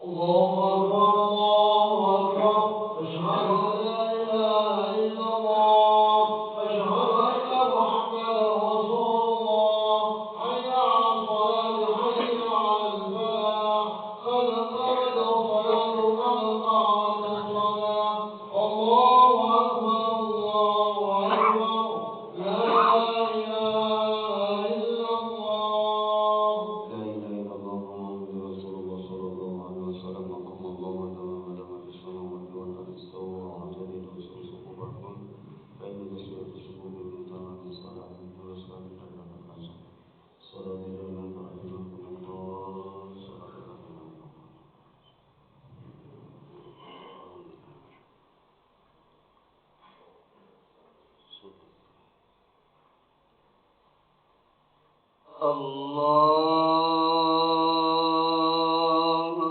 الله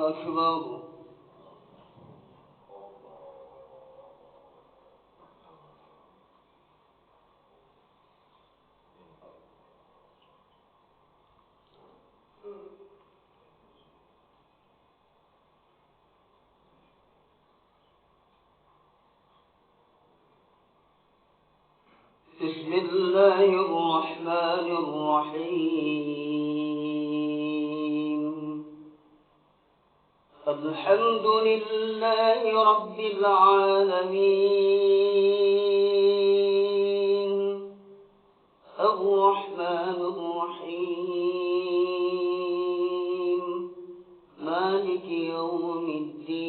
أكبر. بسم الله الرحمن الرحيم. الحمد لله رب العالمين، الرحمن الرحيم، مالك يوم الدين.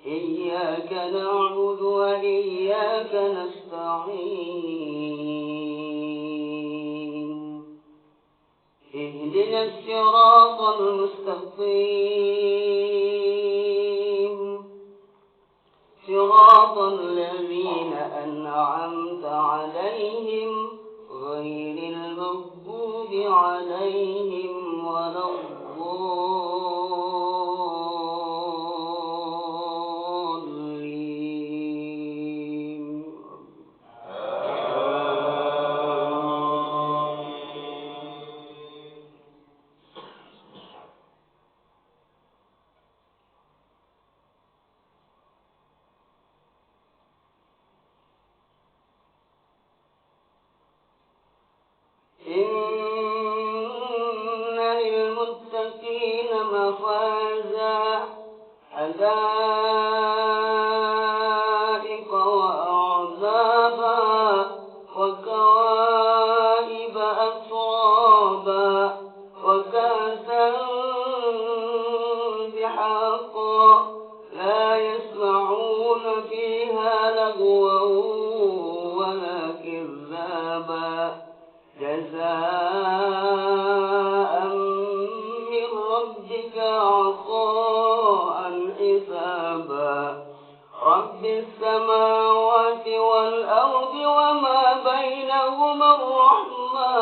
إياك نعبد وإياك نستعين. اهدنا الصراط المستقيم، صراط الذين أنعمت عليهم غير المغضوب عليهم ولا إن للمتقين مفازا، حدائق وأعنابا وكواعب أترابا وكأسا دحاقا، لا يسمعون فيها لغوا ولا كذابا، جزاء من ربك عطاء حسابا. رب السماوات والأرض وما بينهما الرحمن،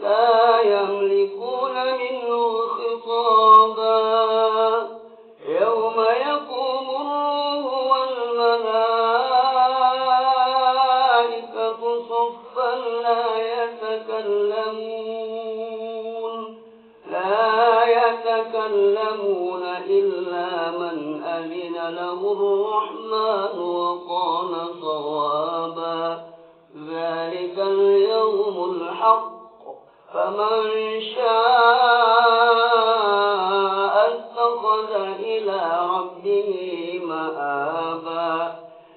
لا يملكون منه خطابا. يوم يقوم الروح والملائكة صفا لا يتكلمون إلا من أذن له الرحمن وقال صوابا. ذلك اليوم الحق، فمن شاء اتخذ إلى ربه مآبا.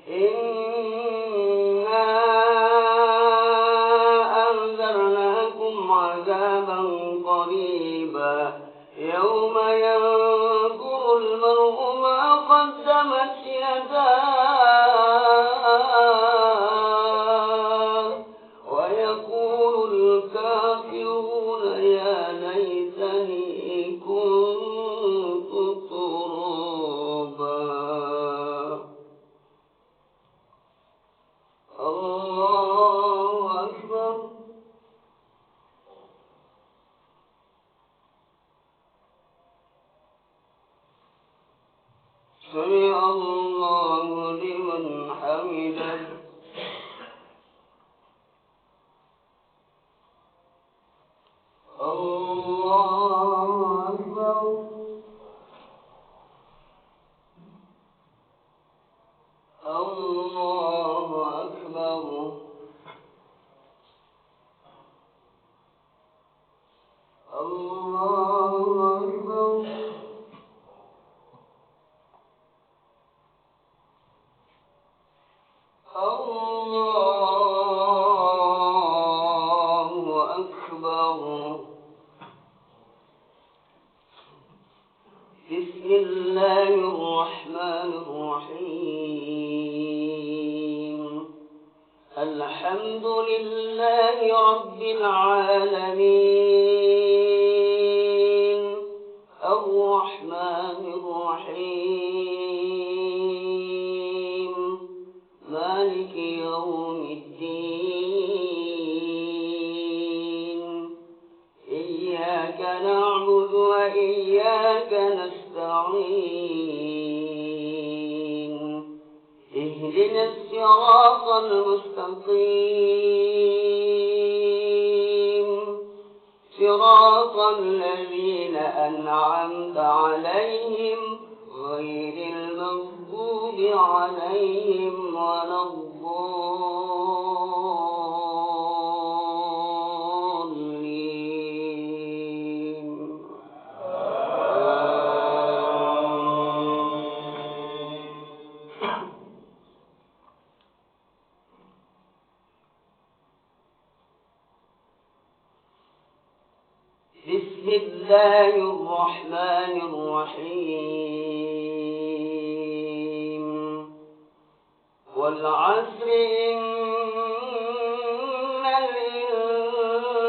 إنا أنذرناكم عذابا قريبا، يوم ينظر المرء ما قدمت يداه ويقول الكافرون يا ليتني كنت ترابا. الله أكبر. سمع الله لمن حمده. أكبر. بسم الله الرحمن الرحيم. الحمد لله رب العالمين الرحمن الرحيم مالك يوم الدين. إياك نعبد وإياك نستعين. اهدنا الصراط المستقيم صراط الذين أنعمت عليهم غير المغضوب عليهم ولا الضالين. بسم الله الرحمن الرحيم. والعصر إن الإنسان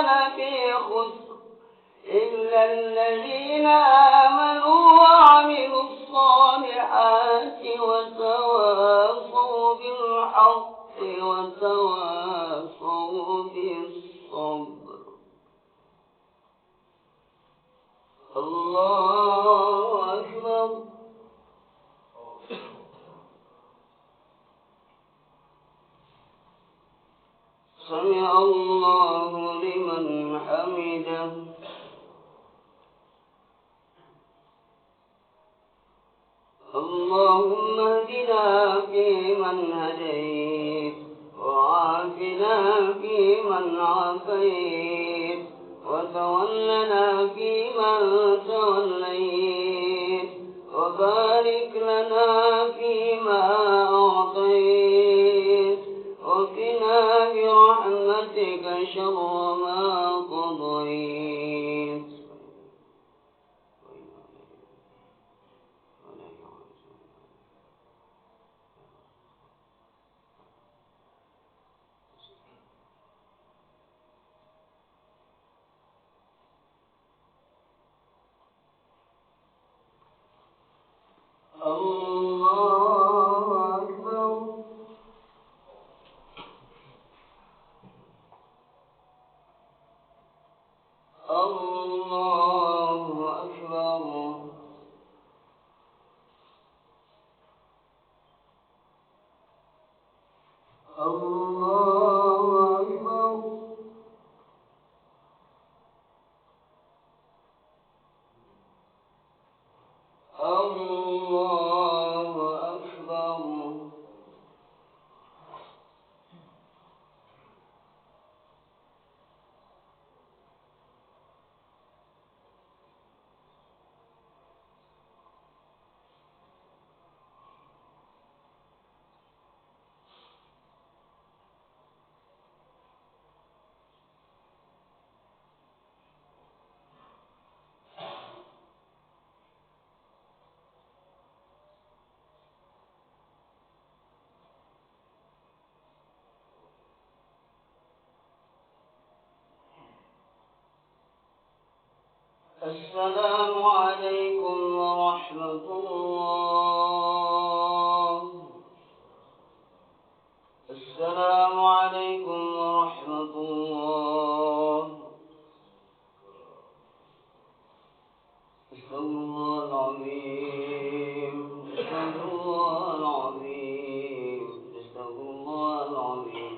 لفي خسر إلا الذين آمنوا وعملوا الصالحات وتواصوا بالحق وتواصوا بالصبر. الله أكبر. سمع الله لمن حمده. اللهم اهدنا فيمن هديت وعافنا فيمن عافيت وتولنا فيمن توليت وبارك لنا فيما أعطيت وقنا برحمتك شر ما قضيت. الله أكبر. الله أكبر. الله أكبر. الله أكبر. السلام عليكم ورحمة الله. السلام عليكم ورحمة الله. استغفر الله العظيم. استغفر الله العظيم. استغفر الله العظيم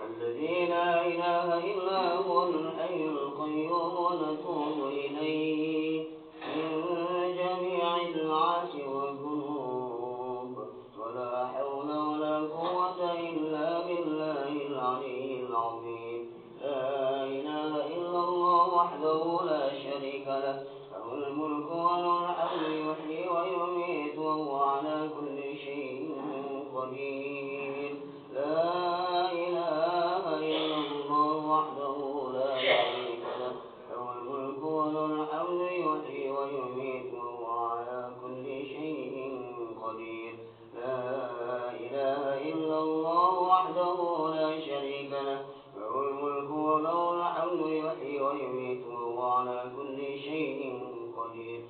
الذي لا إله إلا هو الحي القيوم ونتوب إليه من جميع المعاصي والذنوب ولا حول ولا قوة إلا بالله العلي العظيم. لا إله إلا الله وحده لا شريك له له الملك وله الحمد يحيي ويميت وهو على كل شيء قدير. لا إله إلا الله وحده له الملك وله الحمد يحيي ويميت وهو على كل شيء قدير.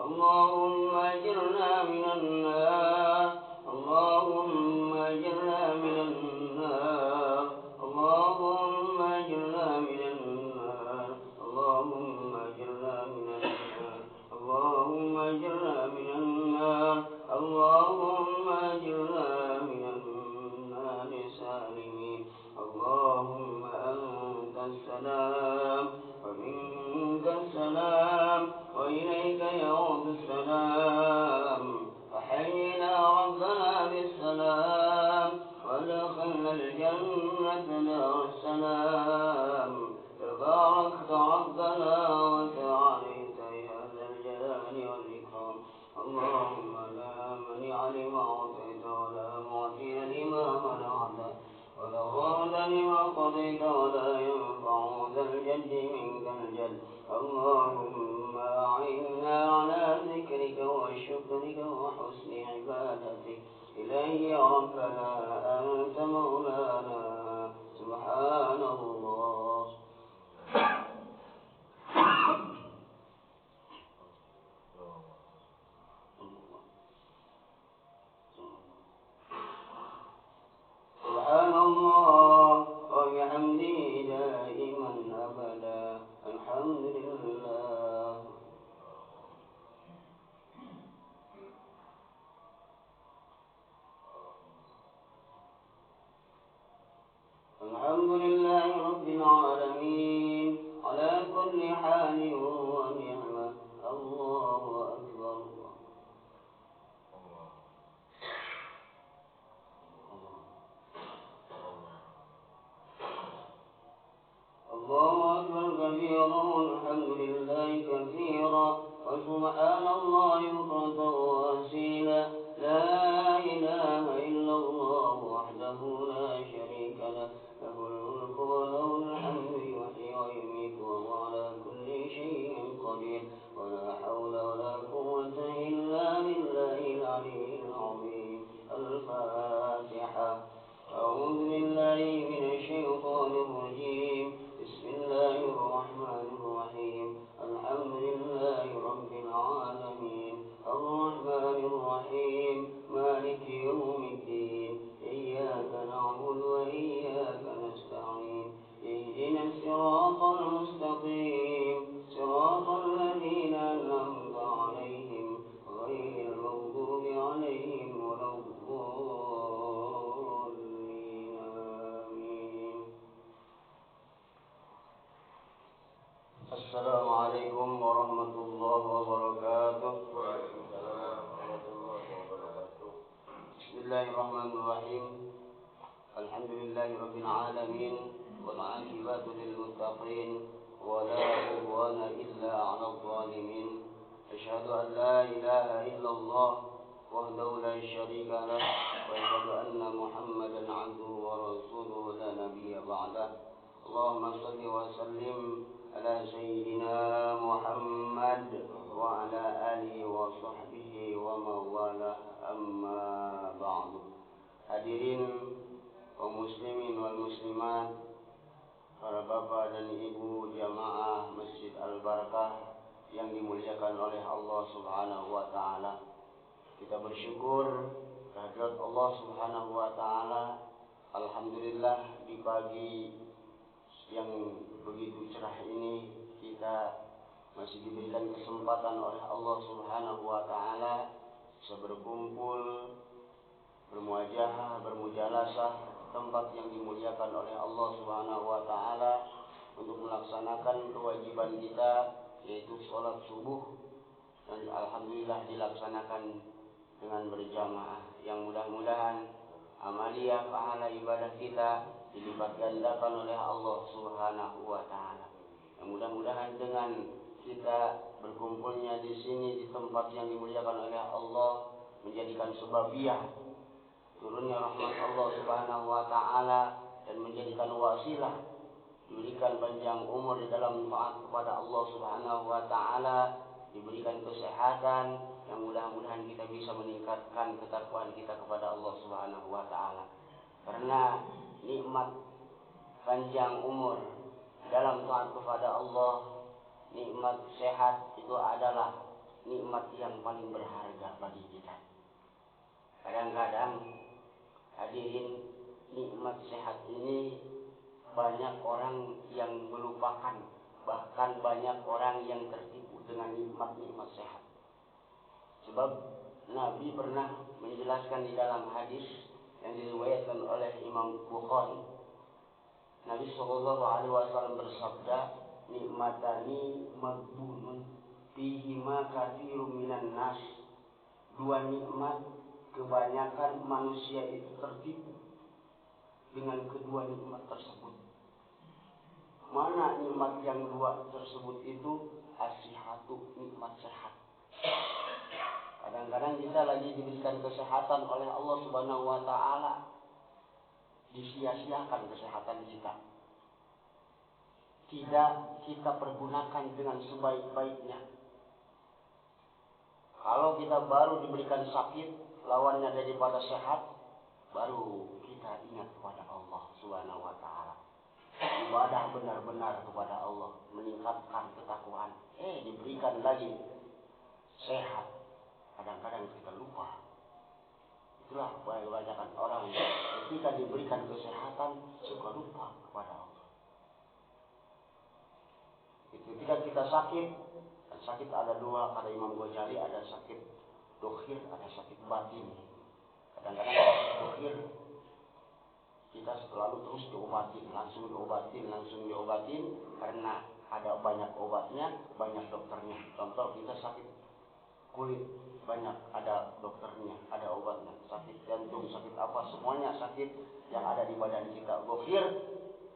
اللهم أجرنا من النار، اللهم أجرنا من النار، اللهم أجرنا من النار، اللهم أجرنا من النار، اللهم أجرنا من النار، اللهم أجرنا من النار سالمين. اللهم أنت السلام ومنك السلام وإليك يعود السلام. فحينا ربنا بالسلام وادخلنا الجنة دار السلام. تباركت ربنا وتعاليت يا ذا الجلال والإكرام. اللهم لا منع لما أعطيت ولا معطي لما منعت ولا راد لما قضيت ولا ينفع ذا الجد منك الجد. اللهم أعنا على ذكرك وشكرك وحسن عبادتك. إلهي يا ربنا أنت مولانا. سبحان الله. سبحان الله وبحمده دائما أبدا. الحمد لله. الحمد لله رب العالمين على كل حال ونعمة. الله أكبر. الله أكبر كبيرا والحمد لله كثيرا وسبحان الله بكرة وأصيلا. لا إله إلا الله وحده لا شريك له. له الملك وله الحمد يحيي ويميت وهو على كل شيء قدير. ولا حول ولا قوة إلا بالله العلي العظيم. الفاتحة. أعوذ بالله من الشيطان الرجيم. بسم الله الرحمن الرحيم. الحمد لله رب العالمين الرحمن الرحيم مالك يوم الدين. إياك نعبد وإياك نستعين. اهدنا الصراط المستقيم صراط الذين أنعمت عليهم غير المغضوب عليهم ولا الضالين. آمين. السلام عليكم ورحمة الله وبركاته. وعليكم السلام ورحمة الله وبركاته. بسم الله الرحمن الرحيم. الحمد لله رب العالمين والعاقبة للمتقين ولا عدوان إلا على الظالمين. أشهد أن لا إله إلا الله وحده لا شريك له وأشهد أن محمدا عبده ورسوله لا نبي بعده. اللهم صل وسلم على سيدنا محمد وعلى آله وصحبه ومن والاه. أما بعد. Hadirin kaum muslimin wal muslimat, para bapak dan ibu jamaah Masjid Al-Barakah yang dimuliakan oleh Allah Subhanahu wa taala. Kita bersyukur kehadirat Allah Subhanahu wa taala. Alhamdulillah di pagi yang begitu cerah ini kita masih diberikan kesempatan oleh Allah Subhanahu wa taala bisa berkumpul, bermuajahah, bermujalasah tempat yang dimuliakan oleh Allah Subhanahu wa taala untuk melaksanakan kewajiban kita yaitu sholat subuh, dan alhamdulillah dilaksanakan dengan berjamaah. Yang mudah-mudahan amalia pahala ibadah kita dilipat gandakan oleh Allah Subhanahu wa taala. Yang mudah-mudahan dengan kita berkumpulnya di sini di tempat yang dimuliakan oleh Allah menjadikan sebabiyah turunnya rahmat Allah Subhanahu wa taala dan menjadikan wasilah diberikan panjang umur di dalam taat kepada Allah Subhanahu wa taala, diberikan kesehatan yang mudah-mudahan kita bisa meningkatkan ketakwaan kita kepada Allah Subhanahu wa taala. Karena nikmat panjang umur dalam taat kepada Allah, nikmat sehat itu adalah nikmat yang paling berharga bagi kita. Kadang-kadang hadirin, nikmat sehat ini banyak orang yang melupakan, bahkan banyak orang yang tertipu dengan nikmat-nikmat sehat. Sebab Nabi pernah menjelaskan di dalam hadis yang diriwayatkan oleh Imam Bukhari. Nabi SAW bersabda, nikmatani maghbunun fihima katsirun minan nas. Dua nikmat kebanyakan manusia itu tertipu dengan kedua nikmat tersebut. Mana nikmat yang dua tersebut itu? As-sihatu, nikmat sehat. Kadang-kadang kita lagi diberikan kesehatan oleh Allah Subhanahu wa taala, disia-siakan kesehatan kita. Tidak kita pergunakan dengan sebaik-baiknya. Kalau kita baru diberikan sakit, lawannya daripada sehat, baru kita ingat kepada Allah Subhanahu wa taala. Ibadah benar-benar kepada Allah, meningkatkan ketakwaan. Diberikan lagi sehat. Kadang-kadang kita lupa. Itulah kebanyakan orang yang ketika diberikan kesehatan suka lupa kepada Allah. Ketika kita sakit, dan sakit ada dua, kata Imam Ghazali, ada sakit dohir, ada sakit batin. Kadang-kadang sakit dohir kita selalu terus diobatin, langsung diobatin karena ada banyak obatnya, banyak dokternya. Contoh kita sakit kulit, banyak ada dokternya, ada obatnya. Sakit jantung, sakit apa, semuanya sakit yang ada di badan kita. Dohir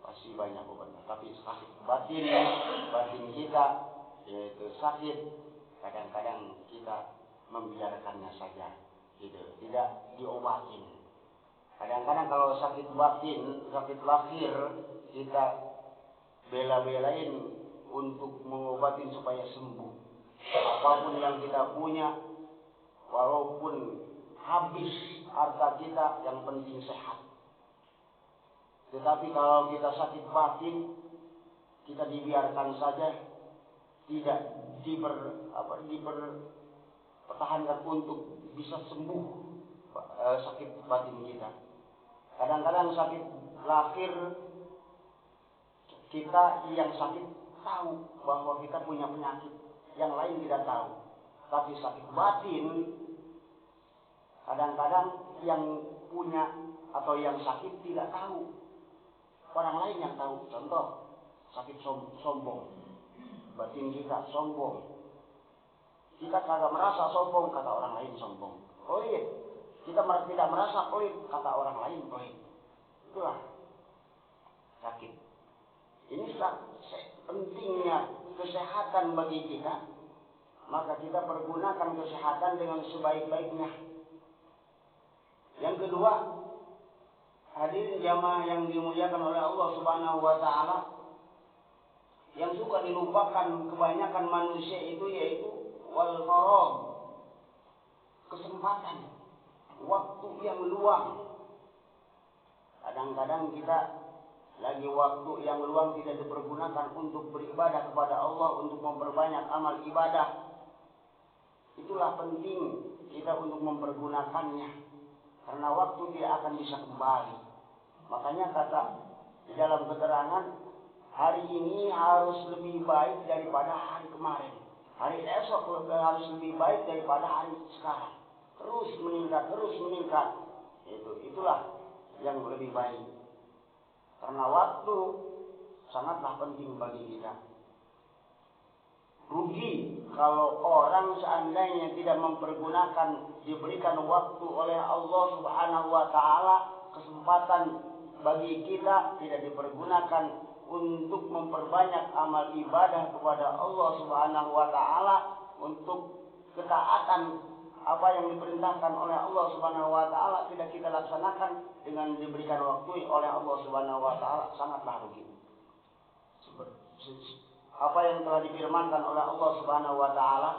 pasti banyak obatnya. Tapi sakit batin kita yaitu sakit, kadang-kadang kita membiarkannya saja, gitu, tidak diobatin. Kadang-kadang kalau sakit batin, sakit lahir, kita bela-belain untuk mengobatin supaya sembuh. Apapun yang kita punya, walaupun habis harta kita, yang penting sehat. Tetapi kalau kita sakit batin, kita dibiarkan saja, tidak dipertahankan untuk bisa sembuh sakit batin kita. Kadang-kadang sakit lahir, kita yang sakit tahu bahwa kita punya penyakit, yang lain tidak tahu. Tapi sakit batin, kadang-kadang yang punya atau yang sakit tidak tahu, orang lain yang tahu. Contoh, sakit sombong, batin kita sombong. Kita kagak merasa sombong, kata orang lain sombong. Pelit, kita tidak merasa pelit, kata orang lain pelit. Itulah sakit. Ini pentingnya kesehatan bagi kita. Maka kita pergunakan kesehatan dengan sebaik-baiknya. Yang kedua, hadirin jamaah yang dimuliakan oleh Allah Subhanahu wa taala, yang suka dilupakan kebanyakan manusia itu yaitu wal faragh, kesempatan, waktu yang luang. Kadang-kadang kita lagi waktu yang luang tidak dipergunakan untuk beribadah kepada Allah, untuk memperbanyak amal ibadah. Itulah penting kita untuk mempergunakannya, karena waktu tidak akan bisa kembali. Makanya kata di dalam keterangan, hari ini harus lebih baik daripada hari kemarin. Hari esok harus lebih baik daripada hari sekarang. Terus meningkat. Itulah yang lebih baik. Karena waktu sangatlah penting bagi kita. Rugi kalau orang seandainya tidak mempergunakan, diberikan waktu oleh Allah Subhanahu wa taala, kesempatan bagi kita tidak dipergunakan untuk memperbanyak amal ibadah kepada Allah Subhanahu wa taala, untuk ketaatan apa yang diperintahkan oleh Allah Subhanahu wa taala tidak kita laksanakan dengan diberikan waktu oleh Allah Subhanahu wa taala, sangatlah rugi. Apa yang telah difirmankan oleh Allah Subhanahu wa taala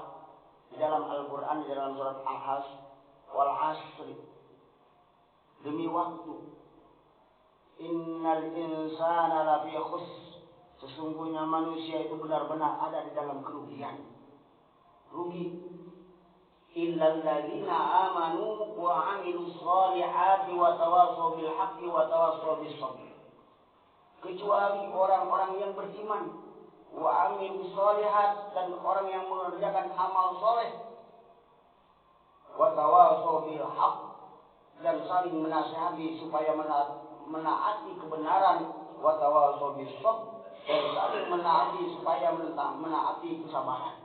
di dalam Al-Qur'an, di dalam surat Al-Hasr, wal 'asri, demi waktu, Innal insana lafi khusr. Sesungguhnya manusia itu benar-benar ada di dalam kerugian. Rugi. Illal ladzina amanu wa 'amilus shalihati wa tawassaw bil haqqi wa tawassaw bis sabr. Kecuali orang-orang yang beriman, wa 'amilus shalihat, dan orang yang mengerjakan amal soleh, wa tawassaw bil haqq, dan saling menasihati supaya menaati kebenaran, wa tawassaw bis sabr, dan saling menaati supaya menaati kesabaran.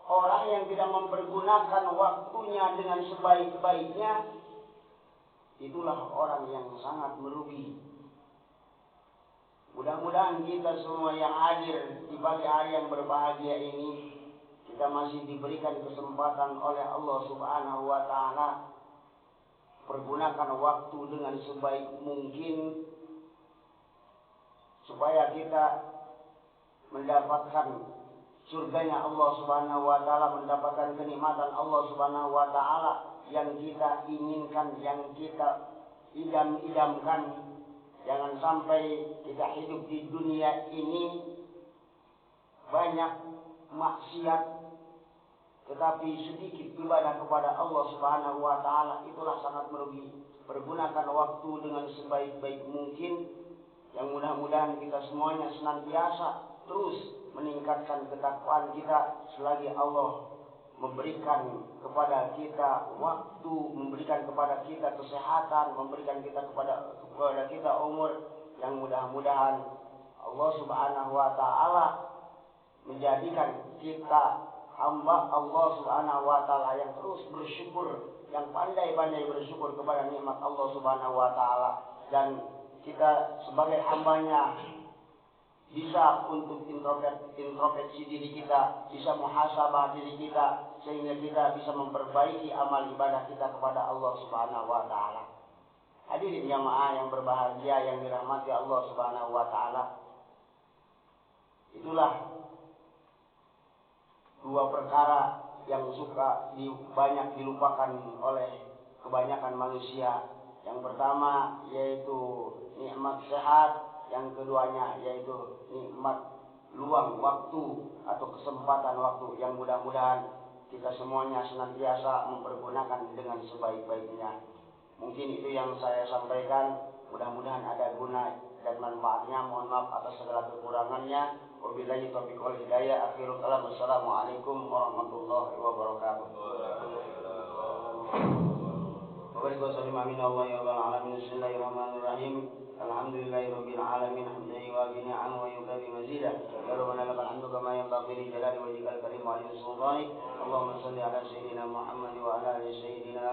Orang yang tidak mempergunakan waktunya dengan sebaik-baiknya, itulah orang yang sangat merugi. Mudah-mudahan kita semua yang hadir di pagi hari yang berbahagia ini, kita masih diberikan kesempatan oleh Allah Subhanahu wa Ta'ala. Pergunakan waktu dengan sebaik mungkin supaya kita mendapatkan surganya Allah Subhanahu wa Ta'ala, mendapatkan kenikmatan Allah Subhanahu wa Ta'ala yang kita inginkan, yang kita idam-idamkan. Jangan sampai kita hidup di dunia ini banyak maksiat tetapi sedikit ibadah kepada Allah Subhanahu wa Ta'ala. Itulah sangat merugi. Pergunakan waktu dengan sebaik-baik mungkin, yang mudah-mudahan kita semuanya senantiasa terus meningkatkan ketakwaan kita selagi Allah memberikan kepada kita waktu, memberikan kepada kita kesehatan, memberikan kepada kita umur, yang mudah-mudahan Allah Subhanahu wa Ta'ala menjadikan kita hamba Allah Subhanahu wa Ta'ala yang terus bersyukur, yang pandai-pandai bersyukur kepada nikmat Allah Subhanahu wa Ta'ala, dan kita sebagai hambanya bisa untuk introspeksi diri kita, bisa muhasabah diri kita, sehingga kita bisa memperbaiki amal ibadah kita kepada Allah Subhanahu wa Ta'ala. Hadirin jamaah yang berbahagia yang dirahmati Allah Subhanahu wa Ta'ala, itulah dua perkara yang suka banyak dilupakan oleh kebanyakan manusia. Yang pertama yaitu nikmat sehat, yang keduanya yaitu nikmat luang waktu atau kesempatan waktu, yang mudah-mudahan kita semuanya senantiasa mempergunakan dengan sebaik-baiknya. Mungkin itu yang saya sampaikan, mudah-mudahan ada guna dan manfaatnya. Mohon maaf atas segala kekurangannya. Wabillahi taufiq wal hidayah. Akhirul kalam. Assalamualaikum warahmatullahi wabarakatuh. Bismillahirrahmanirrahim. Alhamdulillahirabbil alamin, hamdan yuwafi ni'amahu wa yukafi mazidah. Ya Rabbana lakal hamdu kama yanbaghi li jalali wajhikal karim wa 'azimi sultanik. Allahumma shalli ala sayyidina Muhammad wa ala ali sayyidina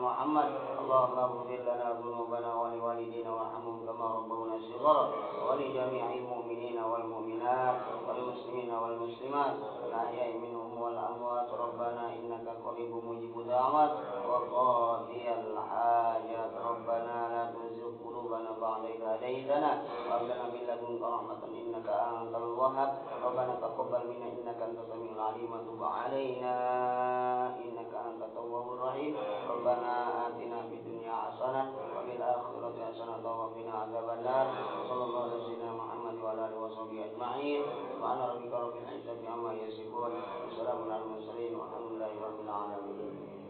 Muhammad. Allahumma ighfir lana dhunubana wa li walidina warhamhum kama rabbawna shighara, wa li jami'il mu'minina wal mu'minat wal muslimina wal muslimat, al ahya'i minhum wal amwat. Rabbana innaka qaribun mujibud da'wat wa qadiyal hajat. Rabbana la tuzigh qulubana ba'da idh hadaytana wa hab lana min ladunka rahmatan innaka antal wahhab. Rabbana taqabbal minna innaka antas samiul alim wa tub 'alaina innaka antat tawwabur rahim. Rabbana atina fid dunya hasanah wa fil akhirati hasanah wa qina adzabannar. Sallallahu alaihi wasallam Muhammad wa ala alihi washabihi ajma'in. Subhana rabbika rabbil izzati amma yasifun, wa salamun alal mursalin walhamdulillahi rabbil alamin.